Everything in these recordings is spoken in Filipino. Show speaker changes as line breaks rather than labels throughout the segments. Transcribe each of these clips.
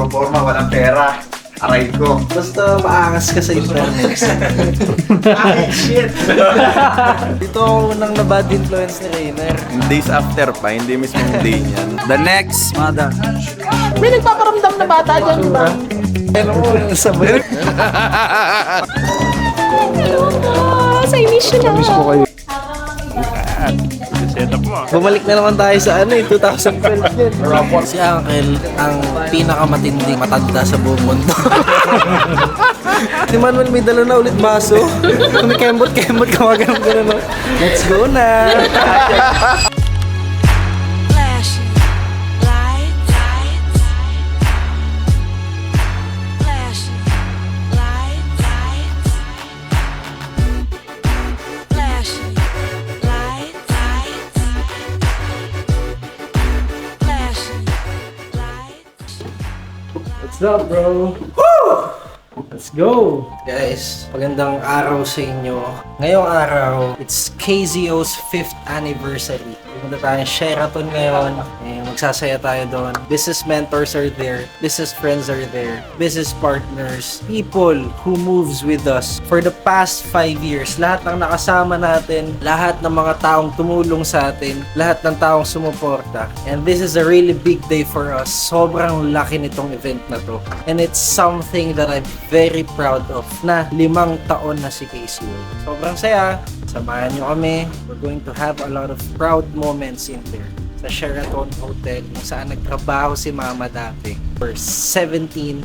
puro forma, walang pera. Aray ko.
Basta maangas ka sa internet.
Ay, shit!
Dito ako unang na bad influence ni Rainer.
Days after pa, hindi mismo yung day niyan. The next, mother.
May nagpaparamdam na bata dyan, di ba?
Pero mo, sabay.
Sa miss you na.
Bumalik na naman tayo sa 2012 yun. Si Uncle, ang pinakamatinding matanda sa buong mundo. Si Manuel may dala na ulit baso. May kembot-kembot, kawagan-ganon. Let's go na!
Flashing lights, flashing lights, flashing lights, flashing lights.
What's up, bro? Let's go!
Guys, magandang araw sa inyo. Ngayong araw, it's KZO's 5th anniversary. Pumunta tayong Sheraton ngayon. Magsasaya tayo doon. Business mentors are there. Business friends are there. Business partners. People who moves with us for the past 5 years. Lahat ng nakasama natin. Lahat ng mga taong tumulong sa atin. Lahat ng taong sumuporta. And this is a really big day for us. Sobrang laki nitong event na to. And it's something that I'm very proud of na 5 taon na si KCO. Sobrang saya. Samahan nyo kami. We're going to have a lot of proud moments in there. Sa Sheraton Hotel, kung saan nagtrabaho si Mama dati for 17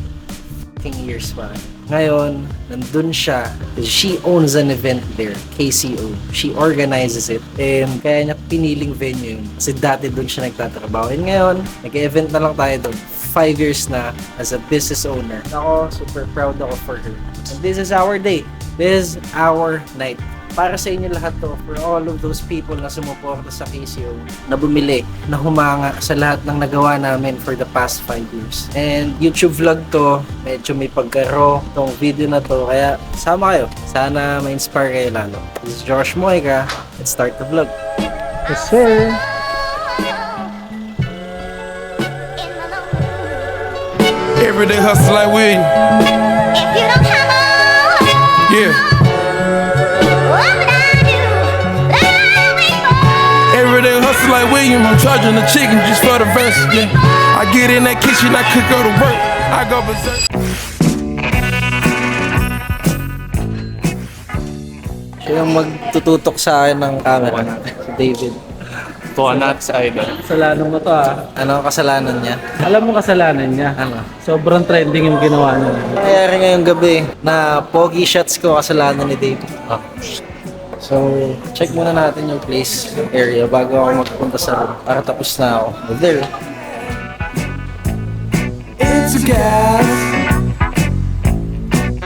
years pa. Ngayon, nandun siya. She owns an event there, KCO. She organizes it. And kaya niya piniling venue yun. Kasi dati dun siya nagtatrabaho. And ngayon, nag-event na lang tayo dun. 5 years na as a business owner. Ako, super proud ako for her. And this is our day. This is our night. Para sa inyo lahat to, for all of those people na sumuporta sa KCO, na bumili, na humanga sa lahat ng nagawa namin for the past 5 years. And YouTube vlog to, medyo may pagkaro tong video na to, kaya sama kayo. Sana ma-inspire kayo lalo. This is Josh Moica. Let's start the vlog.
Yes, sir!
Everyday hustle like William.
If you don't come on,
Yeah.
what would I do? I'll wait for
Everyday hustle like William. I'm charging the chicken just for the verse. Yeah. I get in that kitchen, I could go to work. I go berserk.
Siya yung magtututok sa akin ng camera, si David.
Tuwanat sa idol. Kasalanan mo to
Ano ang kasalanan niya?
Alam mo kasalanan niya.
Ano?
Sobrang trending yung ginawa niya.
Nangyayari ngayong gabi na pogi shots ko kasalanan ni David. So, check muna natin yung place area bago ako magpunta sa room para tapos na ako. There.
It's a gas.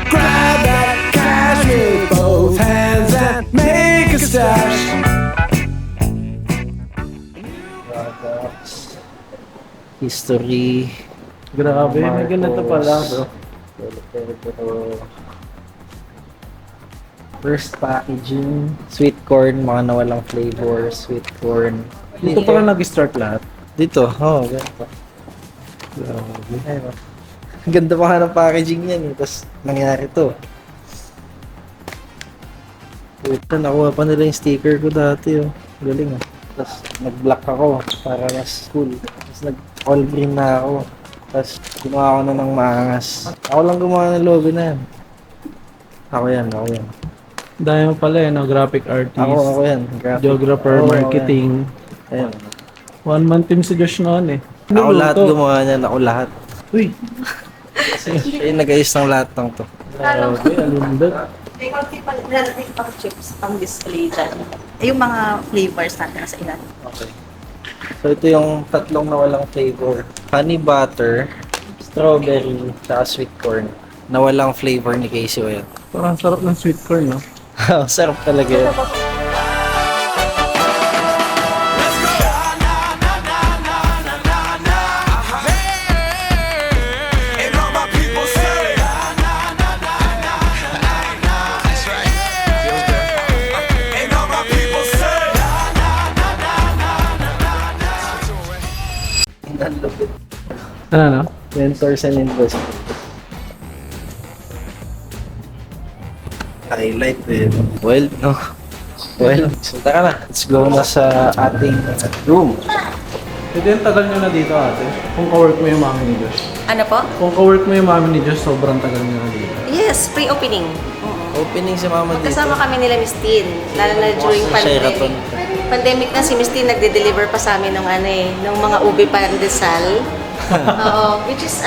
Grab that cash with both hands and make a stash.
History.
Grabe, may ganito pala, bro.
First packaging. Sweet corn, mga nawalang flavor. Sweet corn.
Dito pala nag-start lahat.
Dito, ganito.
Grabe.
Ayun. Ang ganda pa nga ng packaging yan eh. Tapos nangyari to. Ito, nakuha pa nila yung sticker ko dati oh. Galing ah. Tapos nag-black ako para mas cool. Tapos nag-all green na ako. Tapos gumawa ko na ng maangas. Ako lang gumawa ng lobby na yan. Ako yan.
Dahil mo pala no? Graphic artist.
Ako yan. Graphic.
Videographer,
Oo,
marketing.
Ayan.
One-man team si Josh noon eh.
Ako lahat gumawa niyan. Ako lahat.
Uy!
Siya yung nag-ayos ng lahat ng to.
Grabe, alundad.
May konti pa, relative pang chips pang display dyan. Yung mga flavors natin sa ilan.
Okay. So ito yung tatlong na walang flavor. Honey butter, strawberry, saka sweet corn. Na walang flavor ni Casey Oil.
Parang sarap ng sweet corn, no?
Sarap talaga yun.
Ano, no?
Mentors and investors. Highlight with well, no? Well, so tara na. Let's go na sa ating room.
Ito yung tagal nyo na dito ate. Kung ka-work mo yung mami ni Josh.
Ano po?
Kung ka-work mo yung mami ni Josh, sobrang tagal nyo na dito.
Yes, pre-opening.
Opening si Mama dito.
Kasama kami nila Miss Tin, lalo na during
Sheraton.
pandemic. Pandemic na si Miss Tin nagde-deliver pa sa amin ng ng mga ube pandesal. Oo, which is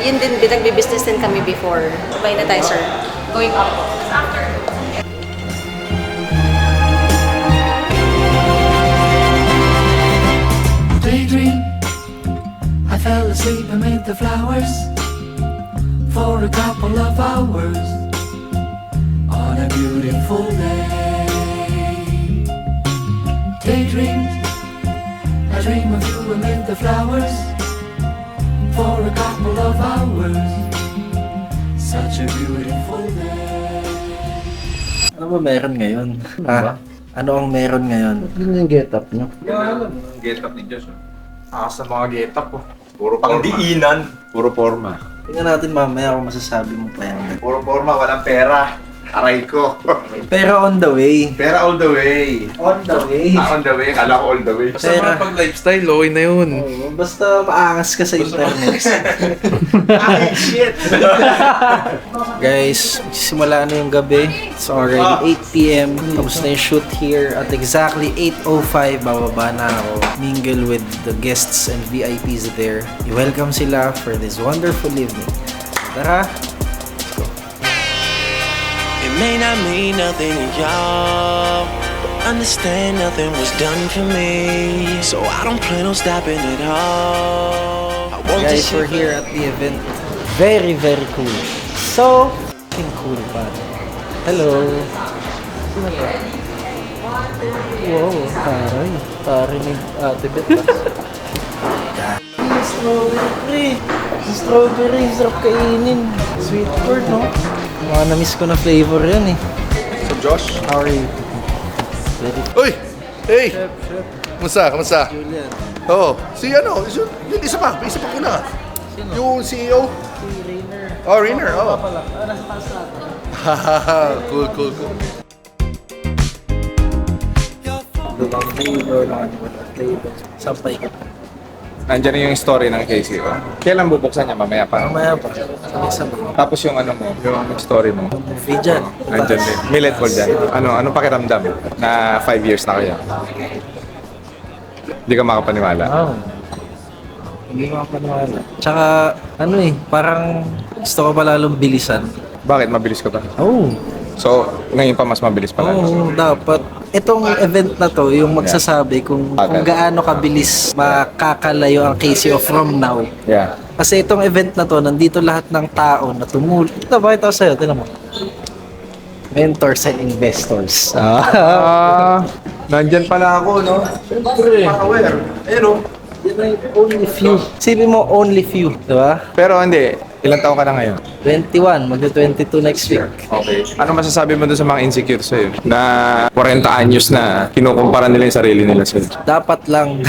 yun din, nagbe-business din kami before. Sabay na tayo, sir. Going up. After.
Daydream, I fell asleep amid the flowers for a couple of hours on a beautiful day. Daydream, I dream of you amid the flowers for a couple of hours. Such a beautiful day.
Ano ba meron ngayon? Ano ang meron ngayon? Yun yung get-up nyo.
Get up ni Josh.
Sa mga get-up oh. Puro pangdiinan.
Puro forma.
Tingnan natin mamaya kung masasabi mo pa yan.
Puro forma, walang pera. Aray ko.
Pero on the way.
Pera all the way.
On the way.
On the way. Kala ko all the way.
Basta mga pag-lifestyle, okay na yun.
Oo, basta maangas ka sa internet.
Ay, shit!
Guys, simula na yung gabi. It's already 8 p.m. Tapos na yung shoot here. At exactly 8:05, bababa na ako. Mingle with the guests and VIPs there. I-welcome sila for this wonderful evening. Tara!
It may not mean nothing to y'all, but understand nothing was done for me, so I don't plan on stopping at all. I want
Guys, we're here at the event. Very, very cool. So fucking cool, pare. Hello. Wow, taray. Taray ni Ate Bet. Strawberry. Strawberry, sarap kainin. Sweet corn, no? Mga na-miss ko na flavor yan eh.
So Josh?
How are you? Ready?
Uy! Hey!
Chef.
Kamusta? Kamusta?
Julian.
Oo. Si ano? Yung isa pa ko na.
Sino?
Yung CEO.
Si Rainer.
Oh, Rainer. Oh.
Pala. Nasa taas natin.
Cool.
Lubang flavor, flavor. Sampay ka.
Nandiyan yung story ng KCO. Kailan bubuksan niya? Mamaya pa.
Mamaya pa. Sabay-sabay.
Tapos yung ano mo, yung story mo.
Movie dyan.
Nandiyan din. Millet ball dyan. Anong pakiramdam na 5 years na kayo? Hindi ka makapaniwala.
Wow. Hindi makapaniwala. Tsaka, parang gusto ko pa lalong bilisan.
Bakit? Mabilis ka ba?
Oo.
So, ngayon pa mas mabilis pala.
Oo, dapat. Itong event na to, yung magsasabi kung gaano kabilis makakalayo ang KCO from now.
Yeah.
Kasi itong event na to, nandito lahat ng tao na tumulong. Ito, bakit ako sa'yo? Tinan mo. Mentors and investors.
Nandyan pala ako, no?
Siyempre.
Aware. Ayun, no?
Yan ay only few. Sipin mo, only few. Diba?
Pero hindi. Ilang taon ka na ngayon?
21, magda-22 next week.
Okay. Ano masasabi mo doon sa mga insecure sa'yo? Na 40 anyos na kinukumpara nila yung sarili nila sa'yo?
Dapat lang.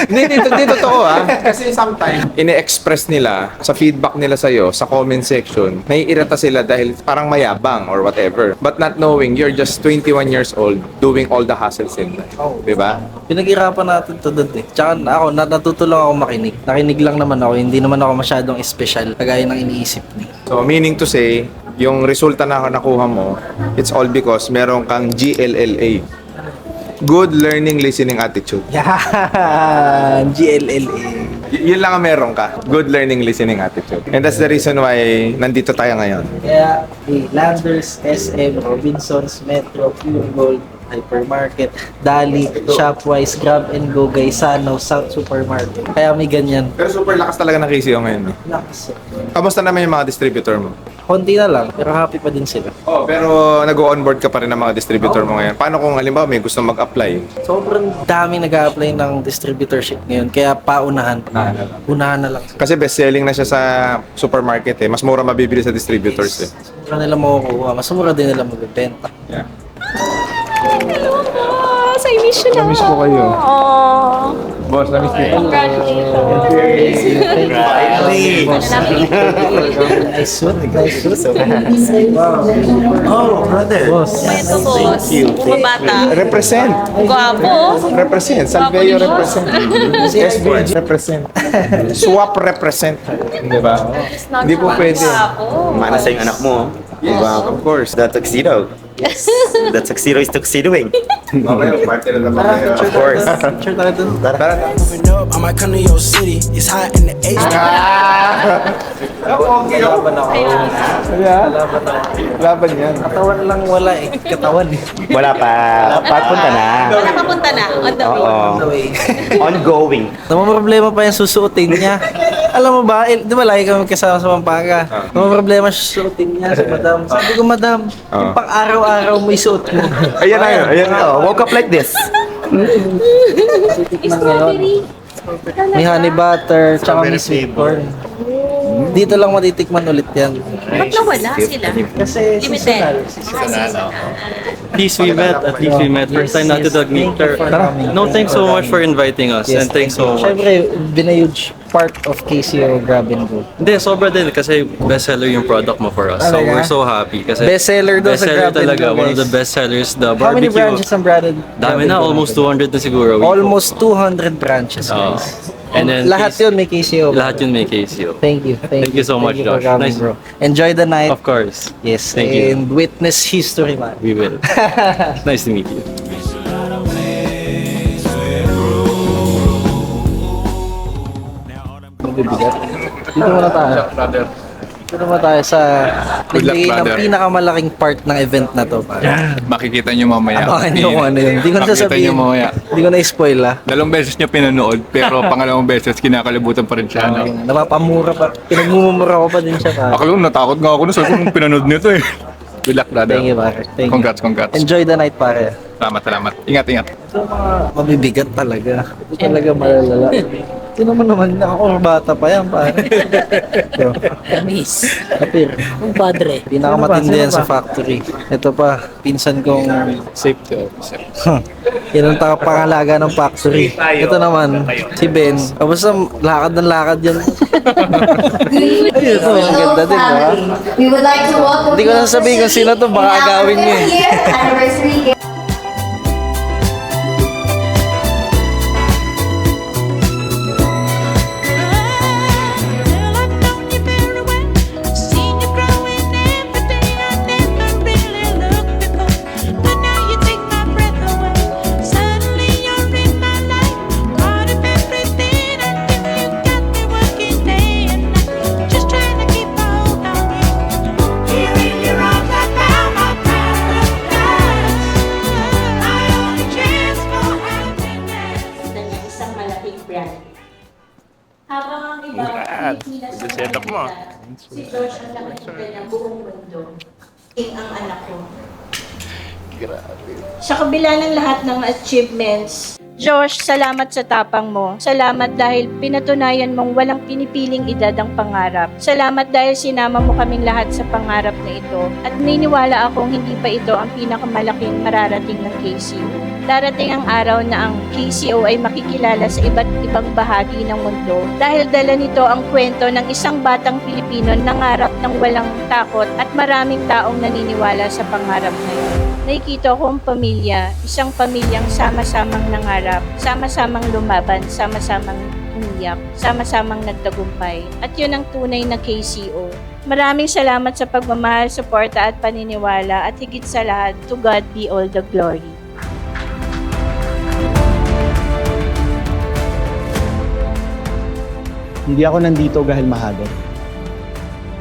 Hindi, totoo Kasi sometimes, ine-express nila sa feedback nila sa'yo, sa comment section, naiirita sila dahil parang mayabang or whatever. But not knowing, you're just 21 years old doing all the hassles in life. Diba?
Pinag-irapan natin to doon eh. Tsaka ako, natutulong ako makinig. Nakinig lang naman ako, hindi naman ako masyadong special, kagaya ng iniisip niya.
So, meaning to say, yung resulta na nakuha mo, it's all because meron kang GLLA. Good Learning Listening Attitude.
Yan! GLLA.
Yun lang ang meron ka. Good Learning Listening Attitude. And that's the reason why nandito tayo ngayon.
Kaya, Landers, SM, Robinsons, Metro, Pure Gold, Hypermarket, Dali, Shopwise, Grab and Go, Gaisano, South Supermarket. Kaya may ganyan.
Pero super lakas talaga ng KCO ngayon.
Lakas.
Kamusta naman yung mga distributor mo?
Konti na lang, pero happy pa din sila.
Oh, pero nag-onboard ka pa rin ng mga distributor mo ngayon. Paano kung halimbawa may gusto mag-apply?
Sobrang dami nag-a-apply ng distributorship ngayon, kaya paunahan. Unahan na lang.
Kasi best-selling na siya sa supermarket eh. Mas mura mabibili sa distributors eh.
Mas mura nila makukuha, mas mura din nila magbibenta.
Yeah.
Hello, boss. I miss you na.
Namiss ko kayo.
Aww.
Boss, na-miss kita.
Nice suit. Oh, brother. Boss.
Ito, boss. Bumabata.
Represent.
Gwapo.
Represent. Salveyo represent. SBG represent. Swap represent. Di ba? Hindi po pwede.
Mana sa yung anak mo.
Diba? Of course.
The tuxedo.
Yes.
The tuxedo is tuxedoing.
Okay, partner na ba?
Of course.
Picture tayo dun.
Tara.
I might come to your city. It's hot in the H.
Laban ako.
Laban yan.
Katawan lang wala eh. Katawan eh.
Wala pa. Papunta na.
Wala papunta na. On the way.
Oo. Ongoing.
Naman problema pa yung susuotin niya. Alam mo ba, di ba lagi kami kasama sa Pampanga? Naman problema siya susuotin niya sa madam. Sabi ko, madam, yung pang araw-araw mo isuot mo.
Ayan na yun. Ayan na. Woke up like this.
Strawberry.
May honey butter, tsaka may sweet corn. Dito lang matitikman ulit yan.
Ba't nawala sila?
Kasi
Limited.
At least we met. First time natin nag-meet. No, thanks so much for inviting us.
Yes,
and thanks so much.
Siyempre, been a huge part of KCO Grab and Go.
Hindi, sobra din kasi bestseller yung product mo for us. So
Talaga?
we're so happy. Kasi
Bestseller daw sa
bestseller
Grab and
talaga.
Go,
One of
guys.
the best sellers. The
How many
barbecue.
branches ang branded?
Dami na. Almost 200 na siguro.
Almost 200 branches,
Oo.
guys.
And then
Lahat yun may KCO.
Lahat yun may KCO.
Thank you.
Thank you so much,
for
Josh.
coming,
Nice.
bro. Enjoy the night.
Of course.
Yes.
Thank you.
And witness history, man.
We will. Nice to meet you.
Mabibigat. Dito muna tayo. Dito muna tayo sa nagbigay ng pinakamalaking part ng event na to.
Makikita nyo mamaya.
Abangan nyo kung ano yun. Hindi ko na
Makikita
sasabihin.
nyo mamaya.
Hindi ko na-spoil ah.
2 beses niya pinanood, pero pangalawang beses kinakalibutan pa rin siya. No?
Napapamura pa. Pinagmumura ko pa din siya pa.
Akala ko natakot nga ako na sabi ko nung pinanood nito eh. Good luck, brother.
Thank you, pare. Thank you.
Congrats.
Enjoy the night, pare.
Salamat. Ingat.
Ito mga mabibigat talaga. Ito talaga malalala. Ito naman nakakabata pa yan, pare. Ito.
Kamis.
Kapir.
Ang padre.
Pinakamatindi yan sa factory. Ito pa, pinsan kong
Safe to.
yan ang pangalaga ng factory. Ito naman, si Ben. Basta lakad ng lakad yan. Ayun, ito, ang ganda din, ba?
We would like to welcome
Hindi ko na sabihin kung sino to, baka agawin niyo eh.
Anniversary gift.
Isang malaking brand. Habang ang iba, Pilipinas ang nakikita, si George ang nakikita niya buong mundo. King ang anak ko. Sa kabila ng lahat ng achievements,
Josh, salamat sa tapang mo. Salamat dahil pinatunayan mong walang pinipiling edad ang pangarap. Salamat dahil sinama mo kaming lahat sa pangarap na ito. At niniwala akong hindi pa ito ang pinakamalaking mararating ng KCO. Darating ang araw na ang KCO ay makikilala sa iba't ibang bahagi ng mundo dahil dala nito ang kwento ng isang batang Pilipino na nangarap ng walang takot at maraming taong naniniwala sa pangarap na ito. Nakikita ko ang pamilya, isang pamilyang sama-samang nangarap, sama-samang lumaban, sama-samang umiyak, sama-samang nagtagumpay. At yun ang tunay na KCO. Maraming salamat sa pagmamahal, suporta at paniniwala at higit sa lahat, to God be all the glory.
Hindi ako nandito dahil mahado.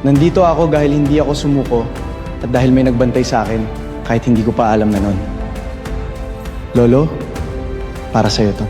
Nandito ako dahil hindi ako sumuko at dahil may nagbantay sa akin kahit hindi ko pa alam na nun. Lolo, para sa'yo to.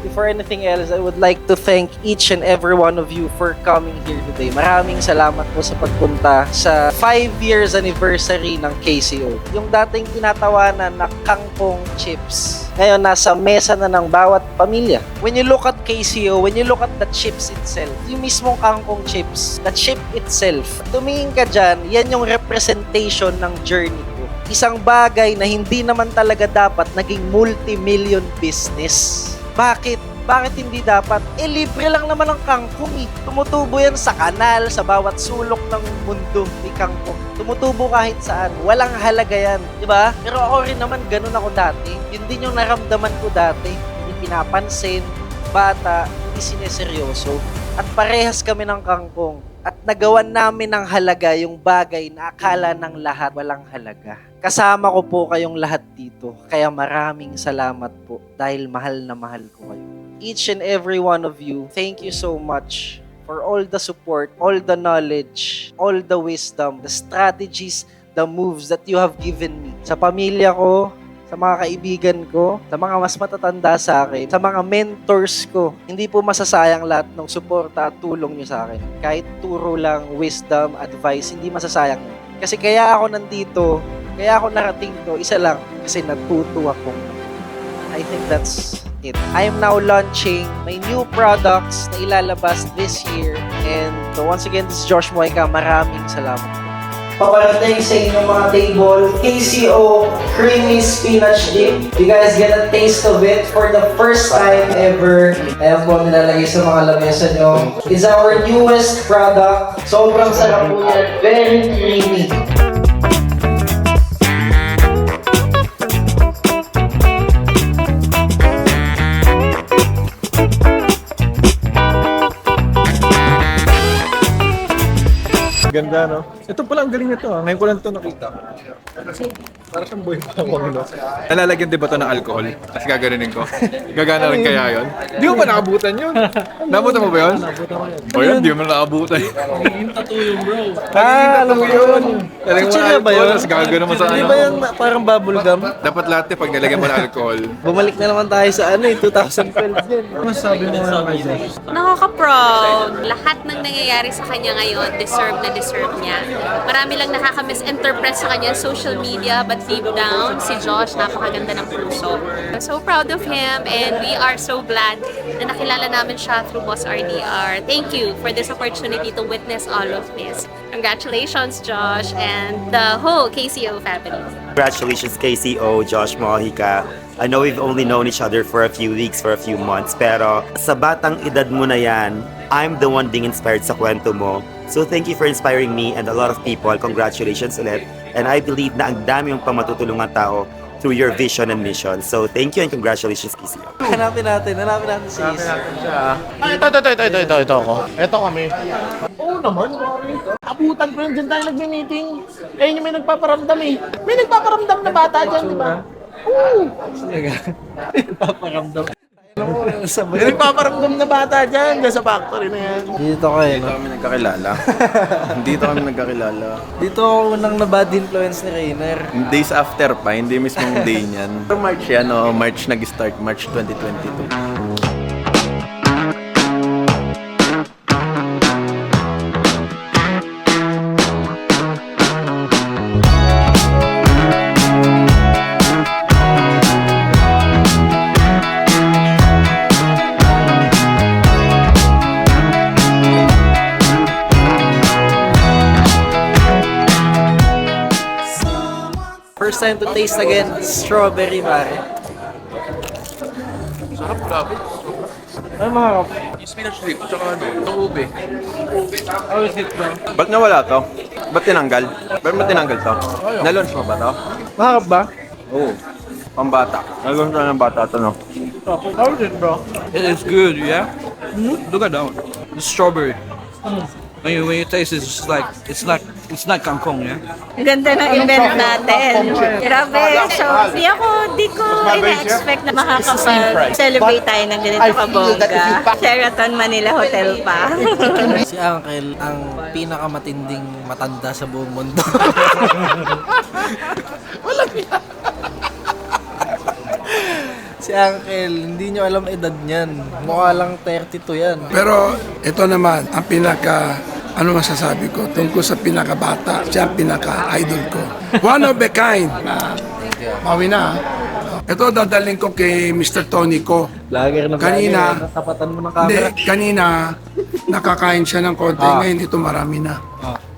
Before before anything else, I would like to thank each and every one of you for coming here today. Maraming salamat po sa pagpunta sa 5 years anniversary ng KCO. Yung dating tinatawanan na kangkong chips, ngayon nasa mesa na ng bawat pamilya. When you look at KCO, when you look at the chips itself, yung mismong kangkong chips, the chip itself, tumingin ka dyan, yan yung representation ng journey ko. Isang bagay na hindi naman talaga dapat naging multi-million business. Bakit? Bakit hindi dapat? Libre lang naman ang kangkong eh. Tumutubo yan sa kanal, sa bawat sulok ng mundo, may kangkong. Tumutubo kahit saan. Walang halaga yan. Diba? Pero ako rin naman, ganun ako dati. Yun din yung naramdaman ko dati. Hindi pinapansin, bata, hindi sineseryoso. At parehas kami ng kangkong. At nagawan namin ng halaga yung bagay na akala ng lahat walang halaga. Kasama ko po kayong lahat dito. Kaya maraming salamat po dahil mahal na mahal ko kayo. Each and every one of you, thank you so much for all the support, all the knowledge, all the wisdom, the strategies, the moves that you have given me. Sa pamilya ko, sa mga kaibigan ko, sa mga mas matatanda sa akin, sa mga mentors ko. Hindi po masasayang lahat ng suporta at tulong nyo sa akin. Kahit turo lang, wisdom, advice, hindi masasayang yun. Kasi kaya ako nandito, kaya ako narating to, isa lang, kasi natuto ako. I think that's it. I am now launching my new products na ilalabas this year. And once again, this is Josh Moica. Maraming salamat. Paparating sa inyong mga table, KCO Creamy Spinach Dip. You guys get a taste of it for the first time ever. Ayan po, nilalagay sa mga lamesa nyo. It's our newest product. Sobrang sarap po yan. Very creamy.
Ganda, no? Ito pala, ang galing nito. Ngayon ko lang ito nakita. Para siyang boy pa ako, no? Nalalagyan din ba ito ng alcohol? Tapos gaganunin ko. Gagana rin kaya yun? Di mo ba nakabutan yun? Nabutan mo ba yun? O yun, di mo nakabutan.
Yung tattoo yung bro.
Alam mo yun.
Picture ba yun?
Tapos gagano mo sa
Di
ano.
ba yung parang bubble gum?
Dapat lahat eh, pag nilagyan mo ng alcohol.
Bumalik na naman tayo sa 2012 din.
Ano sabi mo nga kayo?
Nakaka-proud. Lahat ng nangyayari sa kanya ngayon, deserve niya. Marami lang nakaka-misinterpret sa kanya social media, but deep down, si Josh, napakaganda ng puso. I'm so proud of him, and we are so glad na nakilala namin siya through Boss RDR. Thank you for this opportunity to witness all of this. Congratulations, Josh, and the whole KCO family.
Congratulations, KCO, Josh Mojica. I know we've only known each other for a few weeks, for a few months, pero sa batang edad mo na yan, I'm the one being inspired sa kwento mo. So thank you for inspiring me and a lot of people. Congratulations ulit. And I believe na ang dami yung pamatutulungan tao through your vision and mission. So thank you and congratulations, KCO.
Hanapin natin si Is.
Ito ako. Ito kami. Oo naman, abutan ko yun, dyan tayo nagme-meeting. Eh, yung may nagpaparamdam eh. May nagpaparamdam na bata dyan, di ba? Oo.
Paparamdam.
May nagpaparamdam na bata dyan sa factory na yan.
Dito kayo, no?
kami nagkakilala. Dito kami nagkakilala.
Dito ako unang na bad influence ni Rainer.
Days after pa, hindi mismong day niyan. March yan, no? March nag-start, March 2022.
First time to taste again, strawberry pare.
Sarap, grabe.
Ay, mga
Spinach dip, tsaka ano, itong ube.
how is it, bro?
Ba't nawala to? Ba't tinanggal? Ba't mo tinanggal to? Na-launch mo ba to?
Mahirap ba?
Oo. Pambata. Na-launch na ng bata to, no?
How is it, bro?
It is good, yeah? Look at that one. The strawberry. When you taste it, it's like kangkong, yeah?
Ganda ng event natin. Grabe. So, di ko ina-expect na makakapag-celebrate tayo ng ganito kabongga. Sheraton Manila Hotel pa.
Si Uncle ang pinakamatinding matanda sa buong mundo. Si Uncle, hindi nyo alam edad niyan. Mukha lang 32 yan.
Pero ito naman, ang ano masasabi ko, tungkol sa pinakabata, siya ang pinaka-idol ko. One of a kind. Bawi na. Ito dadaling ko kay Mr. Tony ko.
Lager na
Kanina,
tapatan mo ng
Hindi,
camera.
kanina, nakakain siya ng konti. Ngayon dito marami na.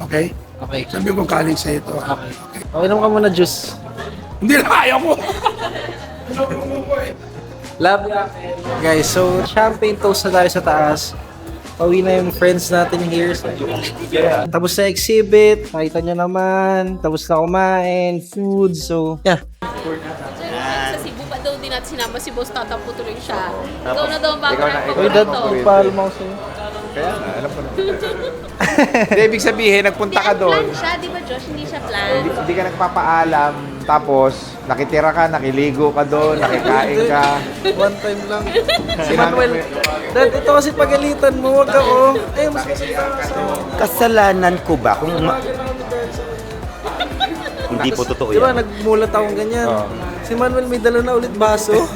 Okay?
Okay.
Sabi ko kaling sa ito.
Okay, inom ka muna juice.
Hindi na, ayaw ko.
Love you. Guys, so champagne toast na tayo sa taas. Pauwi na yung friends natin here. Tapos sa exhibit, nakita nyo naman. Tapos na kumain, food. So, yeah.
Sa Cebu pa daw din natin sinama si Boss Tatampo tuloy siya. Ikaw na daw ang
Ikaw na,
background
Uy, dad, magpaalam ako sa'yo.
Kaya na, alam ko na. Hindi, ibig sabihin, nagpunta ka doon.
Plan siya, di ba Josh? Hindi siya plan.
Hindi ka nagpapaalam. Tapos, nakitira ka, nakiligo ka doon, nakikain ka.
One time lang. Si
Sinabi
Manuel,
mo yun.
dad, ito kasi pagalitan mo, wag ako. Eh, mas masalita ka sa
Kasalanan ko ba kung hindi po totoo
Di ba,
yan?
nagmulat akong ganyan. Si Manuel may dala na ulit baso.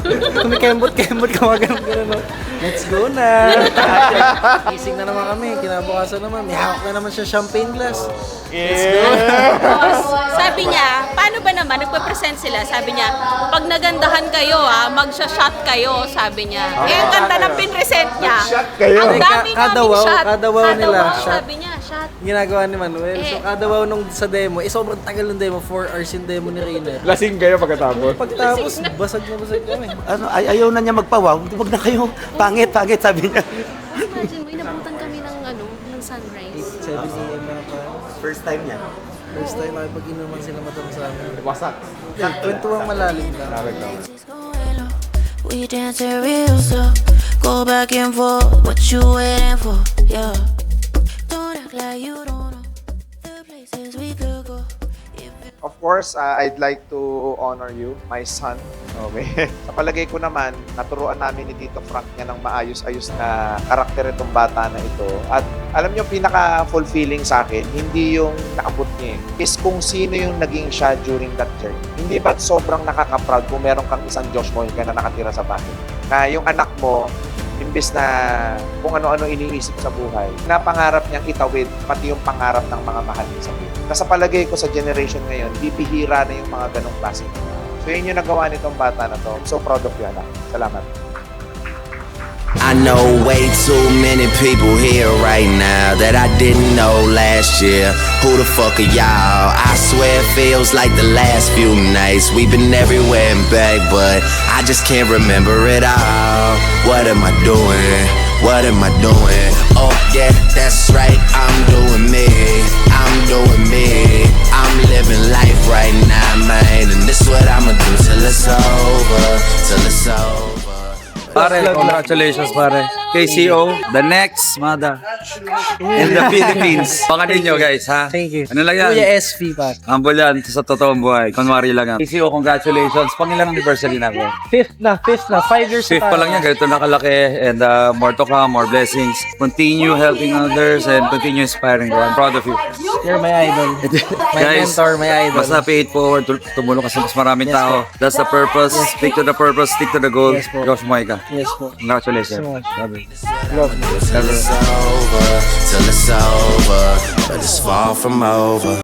May kembot-kembot ka, gano'n. Let's go na. Gising na naman kami. Kinabukasan naman. May hawak na naman siya champagne glass. Let's go.
Sabi niya, paano ba naman, nagpe-present sila, sabi niya, pag nagandahan kayo magsha-shot kayo, sabi niya. Eh, ang ganda ng pinresent niya.
kayo?
Ang dami
Kada
naming
wow,
shot.
kada wow nila,
wow,
shot.
sabi niya, shot.
Ginagawa ni Manuel. So,
Eh.
kada wow nung sa demo, sobrang tagal ng demo. 4 hours yung demo ni Reyna.
Lasing kayo pagkatapos.
Pagtapos, basag na basag kami.
Ayaw na niya magpawaw. Huwag na kayo. Pangit, sabi niya.
Imagine mo, inabutan kami ng sunrise.
7 a.m. na pa.
First time niya.
First time nakipag-inuman sila matang sa amin.
Wasak.
Kwentuang malalim lang.
We dance it real slow. Go back and forth. What you waiting for? Yeah. Don't act like you don't know the places we could go.
Of course, I'd like to honor you, my son. Okay. Sa palagay ko naman, naturuan namin ni Tito Frank niya ng maayos-ayos na karakter itong bata na ito. At alam niyo, pinaka-fulfilling sa akin, hindi yung naabot niya is kung sino yung naging siya during that journey. Hindi ba't sobrang nakaka-proud kung meron kang isang Josh Mojica na nakatira sa bahay? Na yung anak mo, imbes na kung ano-ano iniisip sa buhay, napangarap niyang itawid pati yung pangarap ng mga mahal niya sa buhay. Kasi sa palagay ko sa generation ngayon, bibihira na yung mga ganong klase. So yun yung nagawa nitong bata na to. I'm so proud of you, anak. Salamat.
I know way too many people here right now that I didn't know last year. Who the fuck are y'all? I swear it feels like the last few nights. We've been everywhere and back, but I just can't remember it all. What am I doing? What am I doing? Oh yeah, that's right, I'm doing me. I'm doing me. I'm living life right now, man. And this what I'ma do till it's over. Till it's over.
Pare, congratulations pare. KCO, the next mother in the Philippines. Baka ninyo guys, ha?
Thank you.
Ano lang yan?
Kuya SV pa.
Humble yan sa totoong buhay. Kunwari lang yan. KCO, congratulations. Pangilang anniversary na ako?
Fifth na. 5 years
Fifth pa lang yan, ganito nakalaki. And more to come, more blessings. Continue helping others and continue inspiring. I'm proud of you.
You're my idol. My
Guys,
mentor, my idol.
basta pay it forward, tumulong kasi mas maraming tao. That's the purpose. Stick to the purpose, stick to the goal.
Yes po.
Josh Mojica.
Yes po.
Congratulations.
So much.
Love you.
Love you.
Till it's over, but it's far from over.